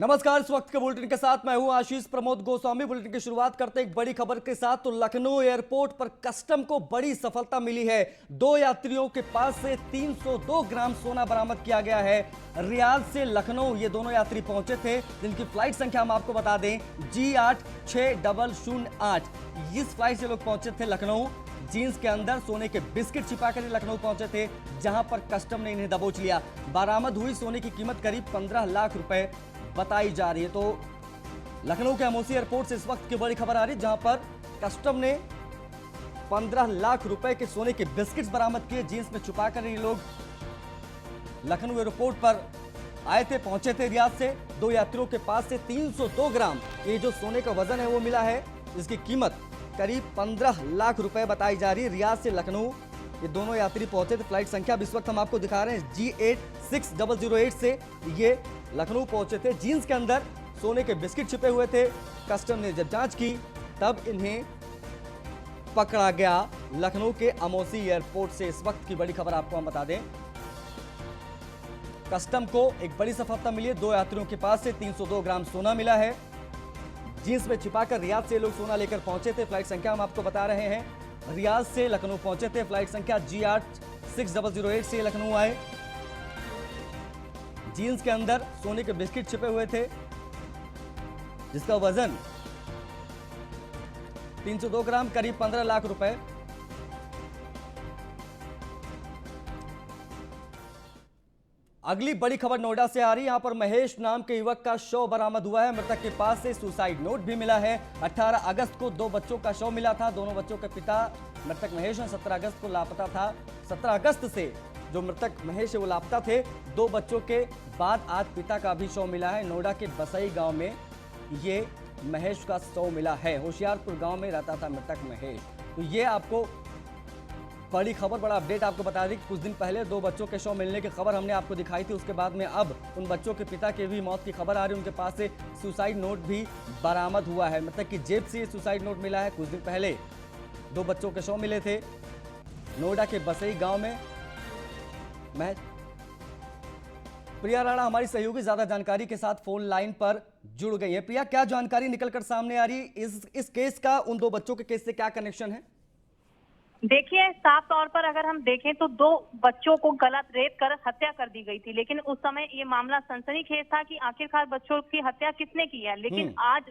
नमस्कार। इस वक्त के बुलेटिन के साथ मैं हूं आशीष प्रमोद गोस्वामी। बुलेटिन की शुरुआत करते एक बड़ी खबर के साथ। तो लखनऊ एयरपोर्ट पर कस्टम को बड़ी सफलता मिली है। 2 यात्रियों के पास से 302 ग्राम सोना बरामद किया गया है। रियाद से लखनऊ ये दोनों यात्री पहुंचे थे, जिनकी फ्लाइट संख्या हम आपको बता दें G86008। इस फ्लाइट से लोग पहुंचे थे लखनऊ। जीन्स के अंदर सोने के बिस्किट छिपाकर लखनऊ पहुंचे थे, जहां पर कस्टम ने इन्हें दबोच लिया। बरामद हुई सोने की कीमत करीब 15 लाख रुपए बताई जा रही है। तो लखनऊ के एमओसी एयरपोर्ट से इस वक्त की बड़ी खबर आ रही है, जहां पर कस्टम ने 15 लाख रुपए के सोने के बिस्किट्स बरामद किए। जीन्स में छुपाकर ये लोग लखनऊ एयरपोर्ट पर आए थे, पहुंचे थे रियाद से। 2 यात्रियों के पास से 302 ग्राम ये जो सोने का वजन है वो मिला है, जिसकी कीमत करीब 15 लाख रुपए बताई जा रही है। रियाद से लखनऊ ये दोनों यात्री पहुंचे थे। फ्लाइट संख्या इस वक्त हम आपको दिखा रहे हैं G86008 से ये लखनऊ पहुंचे थे। जीन्स के अंदर सोने के बिस्किट छिपे हुए थे। कस्टम ने जब जांच की तब इन्हें पकड़ा गया लखनऊ के एमओसी एयरपोर्ट से। इस वक्त की बड़ी खबर आपको हम बता दें, कस्टम को एक बड़ी सफलता मिली है। 2 यात्रियों के पास से 302 ग्राम सोना मिला है। जीन्स में छिपाकर रियाद से लोग सोना लेकर पहुंचे थे। फ्लाइट संख्या हम आपको बता रहे हैं, रियाद से लखनऊ पहुंचे थे। फ्लाइट संख्या G86008 से लखनऊ आए। जीन्स के अंदर सोने के बिस्किट छिपे हुए थे, जिसका वजन 302 ग्राम करीब 15 लाख रुपए। अगली बड़ी खबर नोएडा से आ रही है। यहां पर महेश नाम के युवक का शव बरामद हुआ है। मृतक के पास से सुसाइड नोट भी मिला है। 18 अगस्त को 2 बच्चों का शव मिला था। दोनों बच्चों के पिता मृतक महेश 17 अगस्त को लापता था। 17 अगस्त से जो मृतक महेश है वो लापता थे। 2 बच्चों के बाद आज पिता का भी शव मिला है। नोएडा के बसई गांव में ये महेश का शव मिला है। होशियारपुर गांव में रहता था मृतक महेश। तो ये आपको बड़ी खबर, बड़ा अपडेट आपको बता दें कि कुछ दिन पहले 2 बच्चों के शव मिलने की खबर हमने आपको दिखाई थी। उसके बाद में अब उन बच्चों के पिता की भी मौत की खबर आ रही है। उनके पास से सुसाइड नोट भी बरामद हुआ है। मतलब कि जेब से सुसाइड नोट मिला है। कुछ दिन पहले 2 बच्चों के शव मिले थे नोएडा के बसई गांव में। प्रिया राणा हमारी सहयोगी ज्यादा जानकारी के साथ फोन लाइन पर जुड़ गई है। प्रिया, क्या जानकारी निकलकर सामने आ रही है? इस केस का उन 2 बच्चों के केस से क्या कनेक्शन है? देखिए, साफ तौर पर अगर हम देखें तो 2 बच्चों को गलत रेप कर हत्या कर दी गई थी, लेकिन उस समय ये मामला सनसनीखेज था कि आखिरकार बच्चों की हत्या किसने की है। लेकिन आज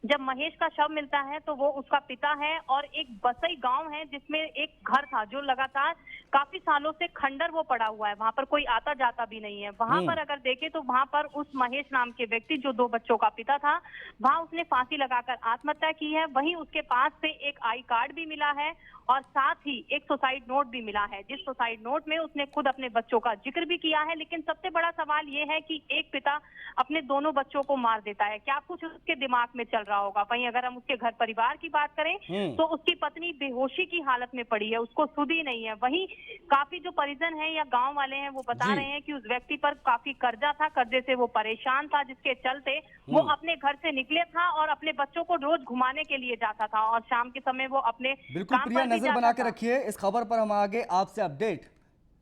जब महेश का शव मिलता है तो वो उसका पिता है और एक बसई गांव है जिसमें एक घर था जो लगातार काफी सालों से खंडर वो पड़ा हुआ है। वहां पर कोई आता जाता भी नहीं है। वहां पर अगर देखें तो वहां पर उस महेश नाम के व्यक्ति जो 2 बच्चों का पिता था, वहां उसने फांसी लगाकर आत्महत्या की है। वहीं उसके पास से एक आई कार्ड भी मिला है और साथ ही एक सुसाइड नोट भी मिला है, जिस सुसाइड नोट में उसने खुद अपने बच्चों का जिक्र भी किया है। लेकिन सबसे बड़ा सवाल ये है कि एक पिता अपने दोनों बच्चों को मार देता है, क्या कुछ उसके दिमाग में चल रहा होगा। वहीं अगर हम उसके घर परिवार की बात करें तो उसकी पत्नी बेहोशी की हालत में पड़ी है, उसको सुध ही नहीं है। वहीं काफी जो परिजन है या गांव वाले हैं वो बता रहे हैं कि उस व्यक्ति पर काफी कर्जा था, कर्जे से वो परेशान था, जिसके चलते वो अपने घर से निकले था और अपने बच्चों को रोज घुमाने के लिए जाता था और शाम के समय वो अपने बिल्कुल प्रिया, नजर बना के रखिए इस खबर पर। हम आगे आपसे अपडेट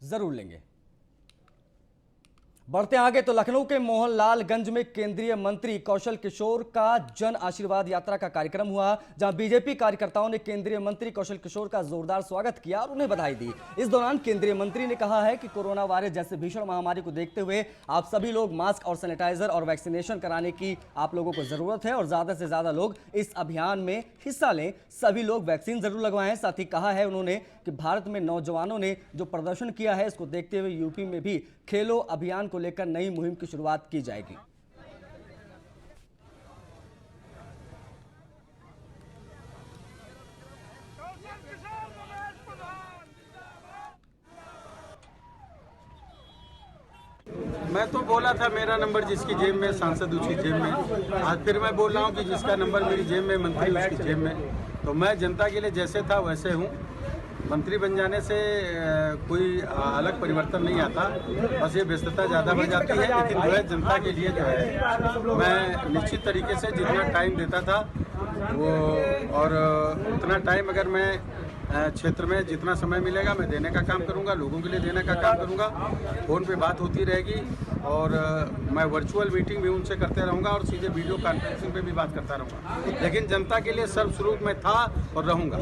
जरूर लेंगे। बढ़ते आगे तो लखनऊ के मोहनलालगंज में केंद्रीय मंत्री कौशल किशोर का जन आशीर्वाद यात्रा का कार्यक्रम हुआ, जहां बीजेपी कार्यकर्ताओं ने केंद्रीय मंत्री कौशल किशोर का जोरदार स्वागत किया और उन्हें बधाई दी। इस दौरान केंद्रीय मंत्री ने कहा है कि कोरोना वायरस जैसे भीषण महामारी को देखते हुए आप सभी लोग मास्क और सैनिटाइजर और वैक्सीनेशन कराने की आप लोगों को जरूरत है और ज्यादा से ज्यादा लोग इस अभियान में हिस्सा लें। सभी लोग वैक्सीन जरूर लगवाएं। साथ ही कहा है उन्होंने कि भारत में नौजवानों ने जो प्रदर्शन किया है, इसको देखते हुए यूपी में भी खेलो अभियान को लेकर नई मुहिम की शुरुआत की जाएगी। मैं तो बोला था मेरा नंबर जिसकी जेब में, सांसद उसकी जेब में। आज फिर मैं बोल रहा हूँ कि जिसका नंबर मेरी जेब में, मंत्री उसकी जेब में। तो मैं जनता के लिए जैसे था वैसे हूँ। मंत्री बन जाने से कोई अलग परिवर्तन नहीं आता, बस ये व्यस्तता ज़्यादा बढ़ जाती है। लेकिन जो है जनता के लिए जो है मैं निश्चित तरीके से जितना टाइम देता था वो, और उतना टाइम अगर मैं क्षेत्र में जितना समय मिलेगा मैं देने का काम करूंगा, लोगों के लिए देने का काम करूंगा। फ़ोन पे बात होती रहेगी और मैं वर्चुअल मीटिंग भी उनसे करते रहूँगा और सीधे वीडियो कॉन्फ्रेंसिंग पे भी बात करता रहूँगा, लेकिन जनता के लिए सर्वस्वरूप में था और रहूँगा।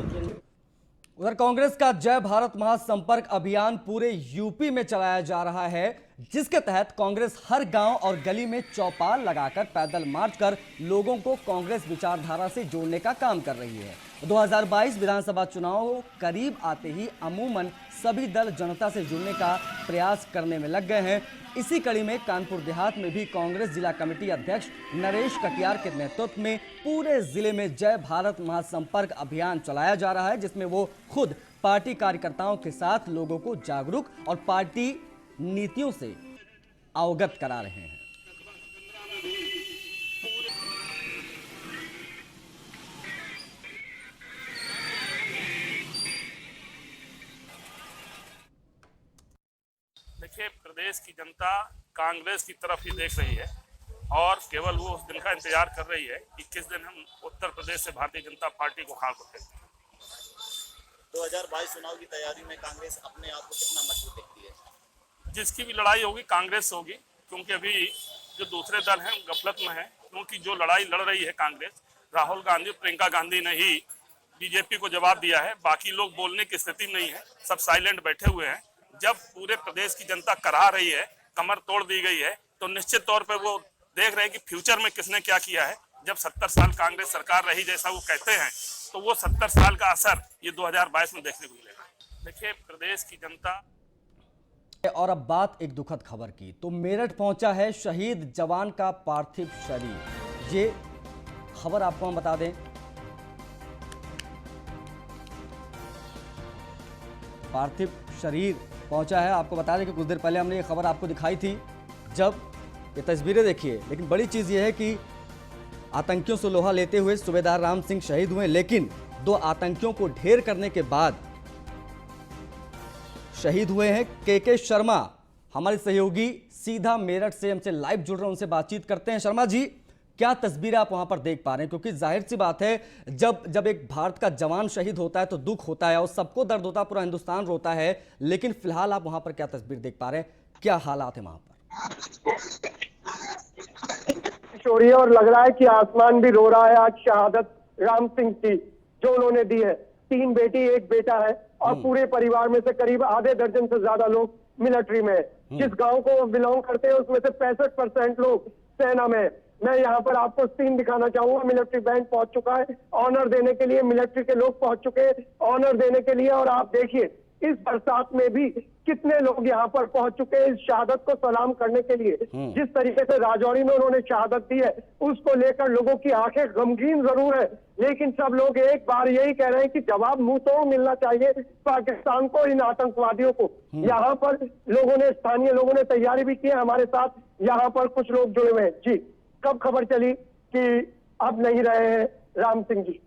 उधर कांग्रेस का जय भारत महासंपर्क अभियान पूरे यूपी में चलाया जा रहा है, जिसके तहत कांग्रेस हर गांव और गली में चौपाल लगाकर पैदल मार्च कर लोगों को कांग्रेस विचारधारा से जोड़ने का काम कर रही है। 2022 विधानसभा चुनाव करीब आते ही अमूमन सभी दल जनता से जुड़ने का प्रयास करने में लग गए हैं। इसी कड़ी में कानपुर देहात में भी कांग्रेस जिला कमेटी अध्यक्ष नरेश कटियार के नेतृत्व में पूरे जिले में जय भारत महासंपर्क अभियान चलाया जा रहा है, जिसमें वो खुद पार्टी कार्यकर्ताओं के साथ लोगों को जागरूक और पार्टी नीतियों से अवगत करा रहे हैं। देखिए, प्रदेश की जनता कांग्रेस की तरफ ही देख रही है और केवल वो उस दिन का इंतजार कर रही है कि किस दिन हम उत्तर प्रदेश से भारतीय जनता पार्टी को खाक उठेंगे। 2022 चुनाव की तैयारी में कांग्रेस अपने आप को कितना मजबूत देखती है? जिसकी भी लड़ाई होगी कांग्रेस होगी, क्योंकि अभी जो दूसरे दल हैं गफलत में है, क्योंकि जो लड़ाई लड़ रही है कांग्रेस, राहुल गांधी प्रियंका गांधी ने ही बीजेपी को जवाब दिया है। बाकी लोग बोलने की स्थिति में नहीं है, सब साइलेंट बैठे हुए हैं। जब पूरे प्रदेश की जनता करा रही है, कमर तोड़ दी गई है, तो निश्चित तौर पर वो देख रहे हैं कि फ्यूचर में किसने क्या किया है। जब 70 साल कांग्रेस सरकार रही जैसा वो कहते हैं, तो वो 70 साल का असर ये 2022 में देखने को मिलेगा। देखिए, प्रदेश की जनता। और अब बात एक दुखद खबर की, तो मेरठ पहुंचा है शहीद जवान का पार्थिव शरीर। ये खबर आपको हम बता दें, पार्थिव शरीर पहुंचा है। आपको बता दें कि कुछ देर पहले हमने ये खबर आपको दिखाई थी, जब ये तस्वीरें देखिए। लेकिन बड़ी चीज ये है कि आतंकियों से लोहा लेते हुए सूबेदार राम सिंह शहीद हुए, लेकिन 2 आतंकियों को ढेर करने के बाद शहीद हुए हैं के शर्मा। हमारे सहयोगी सीधा मेरठ से हमसे लाइव जुड़ रहे हैं, उनसे बातचीत करते हैं। शर्मा जी, क्या तस्वीर आप वहां पर देख पा रहे हैं? क्योंकि जाहिर सी बात है, जब एक भारत का जवान शहीद होता है तो दुख होता है और सबको दर्द होता है, पूरा हिंदुस्तान रोता है। लेकिन फिलहाल आप वहां पर क्या तस्वीर देख पा रहे हैं, क्या हालात है वहां पर? और लग रहा है कि आसमान भी रो रहा है आज शहादत राम सिंह की जो उन्होंने दी है। 3 बेटी 1 बेटा है और पूरे परिवार में से करीब आधे दर्जन से ज्यादा लोग मिलिट्री में है। जिस गांव को वो बिलोंग करते हैं उसमें से 65% लोग सेना में है। मैं यहाँ पर आपको सीन दिखाना चाहूंगा। मिलिट्री बैंड पहुंच चुका है ऑनर देने के लिए, मिलिट्री के लोग पहुंच चुके हैं ऑनर देने के लिए। और आप देखिए इस बरसात में भी कितने लोग यहाँ पर पहुंच चुके हैं इस शहादत को सलाम करने के लिए। जिस तरीके से राजौरी में उन्होंने शहादत दी है, उसको लेकर लोगों की आंखें गमगीन जरूर है, लेकिन सब लोग एक बार यही कह रहे हैं कि जवाब मुंह तोड़ मिलना चाहिए पाकिस्तान को, इन आतंकवादियों को। यहाँ पर लोगों ने, स्थानीय लोगों ने तैयारी भी की है। हमारे साथ यहाँ पर कुछ लोग जुड़े हुए हैं। जी, कब खबर चली कि अब नहीं रहे हैं राम सिंह जी?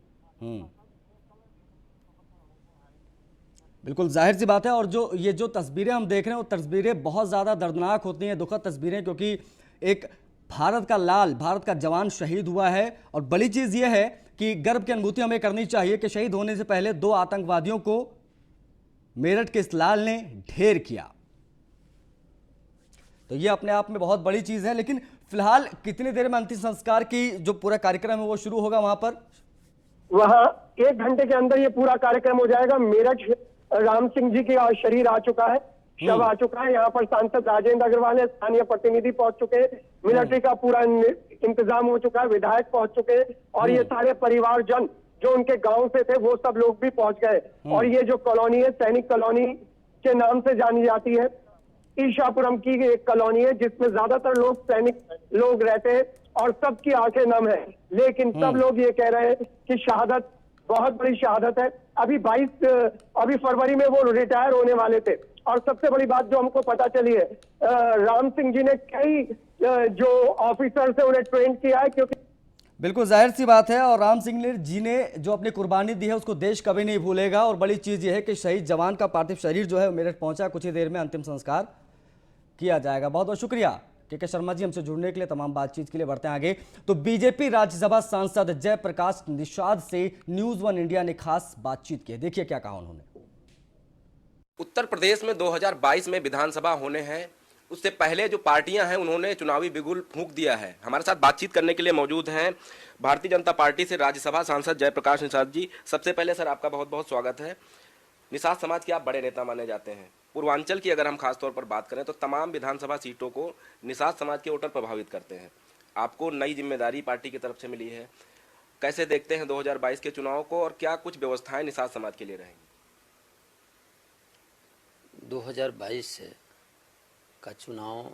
बिल्कुल जाहिर सी बात है। और जो तस्वीरें हम देख रहे हैं वो तस्वीरें बहुत ज़्यादा दर्दनाक होती हैं, दुखद तस्वीरें, क्योंकि एक भारत का लाल, भारत का जवान शहीद हुआ है। और बड़ी चीज़ ये है कि गर्व की अनुभूति हमें करनी चाहिए कि शहीद होने से पहले 2 आतंकवादियों को मेरठ के इस लाल ने ढेर किया, तो ये अपने आप में बहुत बड़ी चीज़ है। लेकिन फिलहाल कितनी देर में अंतिम संस्कार की जो पूरा कार्यक्रम है वो शुरू होगा वहां पर? वहां 1 घंटे के अंदर ये पूरा कार्यक्रम हो जाएगा। मेरठ राम सिंह जी के शरीर आ चुका है, शव आ चुका है। यहाँ पर सांसद राजेंद्र अग्रवाल है, स्थानीय प्रतिनिधि पहुंच चुके हैं, मिलिट्री का पूरा इंतजाम हो चुका है, विधायक पहुंच चुके हैं और ये सारे परिवारजन जो उनके गांव से थे वो सब लोग भी पहुंच गए। और ये जो कॉलोनी है सैनिक कॉलोनी के नाम से जानी जाती है, ईशापुरम की एक कॉलोनी है जिसमें ज्यादातर लोग सैनिक लोग रहते हैं और सबकी आंखें नम है। लेकिन सब लोग ये कह रहे हैं कि शहादत बहुत बड़ी शहादत है। अभी फरवरी में वो रिटायर होने वाले थे। और सबसे बड़ी बात जो हमको पता चली है, राम सिंह जी ने कई जो ऑफिसर से उन्हें ट्रेन किया है, क्योंकि बिल्कुल जाहिर सी बात है। और राम सिंह जी ने जो अपनी कुर्बानी दी है उसको देश कभी नहीं भूलेगा। और बड़ी चीज़ ये है कि शहीद जवान का पार्थिव शरीर जो है मेरठ पहुंचा, कुछ ही देर में अंतिम संस्कार किया जाएगा। बहुत बहुत शुक्रिया के शर्मा जी हमसे जुड़ने के लिए, तमाम बातचीत के लिए। बढ़ते हैं आगे। तो बीजेपी राज्यसभा सांसद जयप्रकाश निषाद से न्यूज़ 1 इंडिया ने खास बातचीत की। देखिए क्या कहा उन्होंने। उत्तर प्रदेश में 2022 में विधानसभा होने हैं, उससे पहले जो पार्टियां हैं उन्होंने चुनावी बिगुल फूंक दिया है। हमारे साथ बातचीत करने के लिए मौजूद हैं भारतीय जनता पार्टी से राज्यसभा सांसद जयप्रकाश निषाद जी। सबसे पहले सर आपका बहुत बहुत स्वागत है। निषाद समाज के आप बड़े नेता माने जाते हैं। पूर्वांचल की अगर हम खासतौर पर बात करें तो तमाम विधानसभा सीटों को निषाद समाज के वोटर प्रभावित करते हैं। आपको नई जिम्मेदारी पार्टी की तरफ से मिली है, कैसे देखते हैं 2022 के चुनाव को और क्या कुछ व्यवस्थाएं निषाद समाज के लिए रहेंगी? 2022 का चुनाव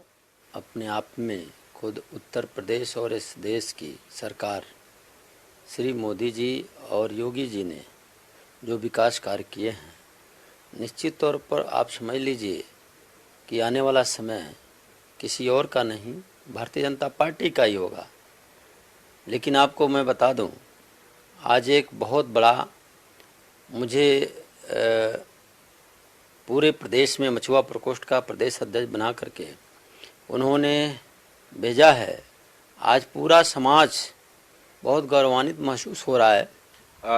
अपने आप में खुद उत्तर प्रदेश और इस देश की सरकार श्री मोदी जी और योगी जी ने जो विकास कार्य किए हैं, निश्चित तौर पर आप समझ लीजिए कि आने वाला समय किसी और का नहीं, भारतीय जनता पार्टी का ही होगा। लेकिन आपको मैं बता दूं, आज एक बहुत बड़ा मुझे पूरे प्रदेश में मछुआ प्रकोष्ठ का प्रदेश अध्यक्ष बना करके उन्होंने भेजा है। आज पूरा समाज बहुत गौरवान्वित महसूस हो रहा है।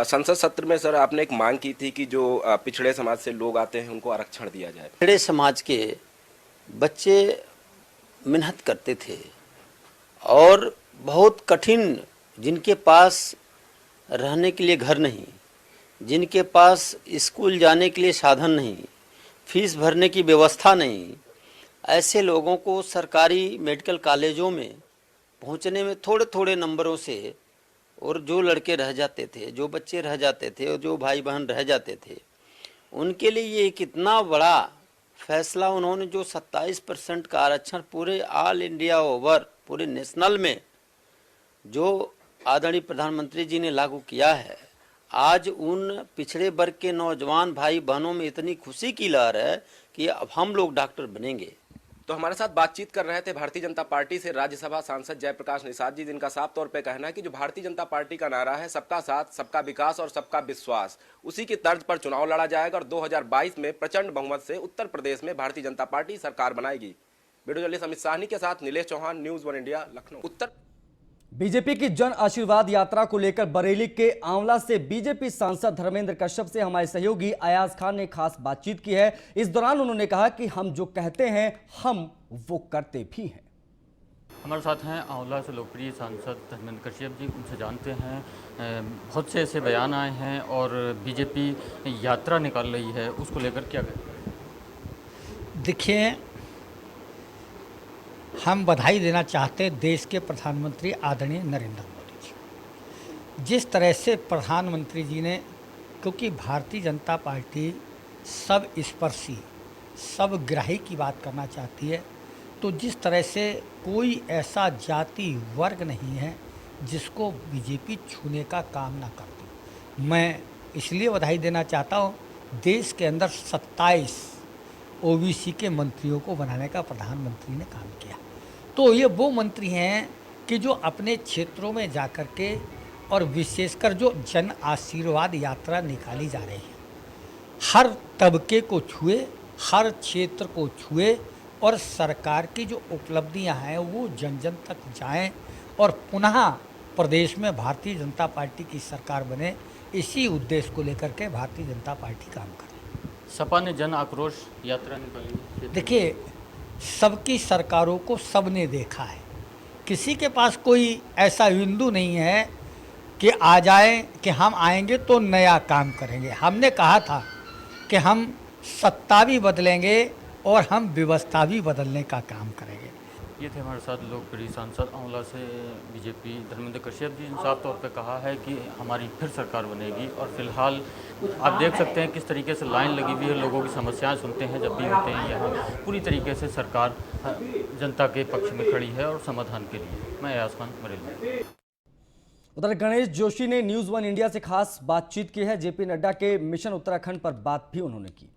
संसद सत्र में सर आपने एक मांग की थी कि जो पिछड़े समाज से लोग आते हैं उनको आरक्षण दिया जाए। पिछड़े समाज के बच्चे मेहनत करते थे और बहुत कठिन, जिनके पास रहने के लिए घर नहीं, जिनके पास स्कूल जाने के लिए साधन नहीं, फीस भरने की व्यवस्था नहीं, ऐसे लोगों को सरकारी मेडिकल कॉलेजों में पहुंचने में थोड़े थोड़े नंबरों से, और जो लड़के रह जाते थे, जो बच्चे रह जाते थे और जो भाई बहन रह जाते थे, उनके लिए ये कितना बड़ा फैसला उन्होंने जो 27% का आरक्षण पूरे ऑल इंडिया ओवर पूरे नेशनल में जो आदरणीय प्रधानमंत्री जी ने लागू किया है। आज उन पिछड़े वर्ग के नौजवान भाई बहनों में इतनी खुशी की लहर है कि अब हम लोग डॉक्टर बनेंगे। तो हमारे साथ बातचीत कर रहे थे भारतीय जनता पार्टी से राज्यसभा सांसद जयप्रकाश निषाद जी, जिनका साफ तौर पे कहना है कि जो भारतीय जनता पार्टी का नारा है सबका साथ, सबका विकास और सबका विश्वास, उसी की तर्ज पर चुनाव लड़ा जाएगा और 2022 में प्रचंड बहुमत से उत्तर प्रदेश में भारतीय जनता पार्टी सरकार बनाएगी। वीडियो जर्नलिस्ट अमित साहनी के साथ नीलेश चौहान, न्यूज़ 1 इंडिया, लखनऊ। उत्तर बीजेपी की जन आशीर्वाद यात्रा को लेकर बरेली के आंवला से बीजेपी सांसद धर्मेंद्र कश्यप से हमारे सहयोगी अयाज खान ने खास बातचीत की है। इस दौरान उन्होंने कहा कि हम जो कहते हैं हम वो करते भी हैं। हमारे साथ हैं आंवला से लोकप्रिय सांसद धर्मेंद्र कश्यप जी, उनसे जानते हैं बहुत से ऐसे बयान आए हैं और बीजेपी यात्रा निकाल रही है, उसको लेकर क्या कहें? देखिए, हम बधाई देना चाहते हैं देश के प्रधानमंत्री आदरणीय नरेंद्र मोदी जी। जिस तरह से प्रधानमंत्री जी ने, क्योंकि भारतीय जनता पार्टी सब स्पर्शी सब ग्राही की बात करना चाहती है, तो जिस तरह से कोई ऐसा जाति वर्ग नहीं है जिसको बीजेपी छूने का काम ना करती। मैं इसलिए बधाई देना चाहता हूँ, देश के अंदर 27 ओबीसी के मंत्रियों को बनाने का प्रधानमंत्री ने काम किया। तो ये वो मंत्री हैं कि जो अपने क्षेत्रों में जाकर के, और विशेषकर जो जन आशीर्वाद यात्रा निकाली जा रही है, हर तबके को छुए, हर क्षेत्र को छुए और सरकार की जो उपलब्धियां हैं वो जन जन तक जाएं और पुनः प्रदेश में भारतीय जनता पार्टी की सरकार बने, इसी उद्देश्य को लेकर के भारतीय जनता पार्टी काम करे। सपा ने जन आक्रोश यात्रा निकाली। देखिए, सबकी सरकारों को सबने देखा है, किसी के पास कोई ऐसा बिंदु नहीं है कि आ जाए कि हम आएंगे तो नया काम करेंगे। हमने कहा था कि हम सत्ता भी बदलेंगे और हम व्यवस्था भी बदलने का काम करेंगे। ये थे हमारे साथ लोकप्रिय सांसद आंवला से बीजेपी धर्मेंद्र कश्यप जी ने साफ तौर पे कहा है कि हमारी फिर सरकार बनेगी। और फिलहाल आप देख सकते हैं किस तरीके से लाइन लगी हुई है, लोगों की समस्याएं सुनते हैं जब भी होते हैं यहाँ। पूरी तरीके से सरकार जनता के पक्ष में खड़ी है और समाधान के लिए। मैं अयाज खान, बरेली। उधर गणेश जोशी ने न्यूज़ 1 इंडिया से खास बातचीत की है। जेपी नड्डा के मिशन उत्तराखंड पर बात भी उन्होंने की।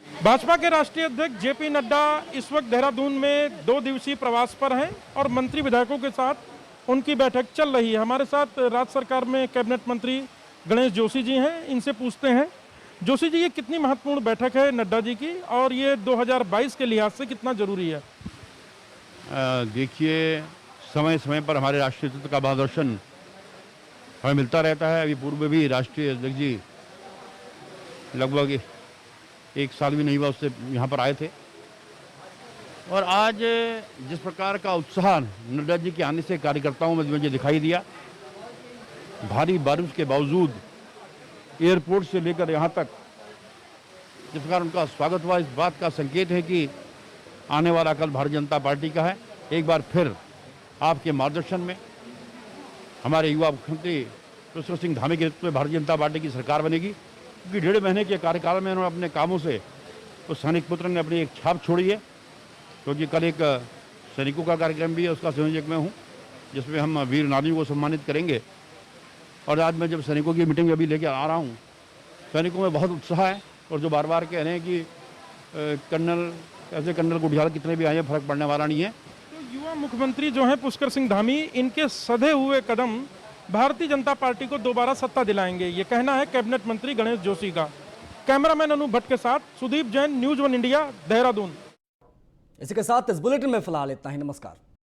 भाजपा के राष्ट्रीय अध्यक्ष जेपी नड्डा इस वक्त देहरादून में 2 दिवसीय प्रवास पर हैं और मंत्री विधायकों के साथ उनकी बैठक चल रही है। हमारे साथ राज्य सरकार में कैबिनेट मंत्री गणेश जोशी जी हैं, इनसे पूछते हैं। जोशी जी, ये कितनी महत्वपूर्ण बैठक है नड्डा जी की और ये 2022 के लिहाज से कितना जरूरी है? देखिए, समय समय पर हमारे राष्ट्रीय नेतृत्व का मार्गदर्शन हमें मिलता रहता है। अभी पूर्व में भी राष्ट्रीय अध्यक्ष जी लगभग 1 साल भी नहीं हुआ उससे यहाँ पर आए थे और आज जिस प्रकार का उत्साह नड्डा जी के आने से कार्यकर्ताओं में मुझे दिखाई दिया, भारी बारिश के बावजूद एयरपोर्ट से लेकर यहाँ तक जिस प्रकार उनका स्वागत हुआ, इस बात का संकेत है कि आने वाला कल भारतीय जनता पार्टी का है। एक बार फिर आपके मार्गदर्शन में हमारे युवा मुख्यमंत्री कृष्ण सिंह धामी के नेतृत्व में भारतीय जनता पार्टी की सरकार बनेगी, क्योंकि 1.5 महीने के कार्यकाल में उन्होंने अपने कामों से उस सैनिक पुत्र ने अपनी एक छाप छोड़ी है। क्योंकि कल एक सैनिकों का कार्यक्रम भी है, उसका संयोजक मैं हूँ, जिसमें हम वीर नारियों को सम्मानित करेंगे। और आज मैं जब सैनिकों की मीटिंग अभी लेकर आ रहा हूँ, सैनिकों में बहुत उत्साह है और जो बार बार कह रहे हैं कि कर्नल गुडियाल कितने भी आए फर्क पड़ने वाला नहीं है। तो युवा मुख्यमंत्री जो हैं पुष्कर सिंह धामी, इनके सधे हुए कदम भारतीय जनता पार्टी को दोबारा सत्ता दिलाएंगे, ये कहना है कैबिनेट मंत्री गणेश जोशी का। कैमरामैन अनु भट्ट के साथ सुदीप जैन, न्यूज़ 1 इंडिया, देहरादून। इसी के साथ इस बुलेटिन में फिलहाल इतना ही। नमस्कार।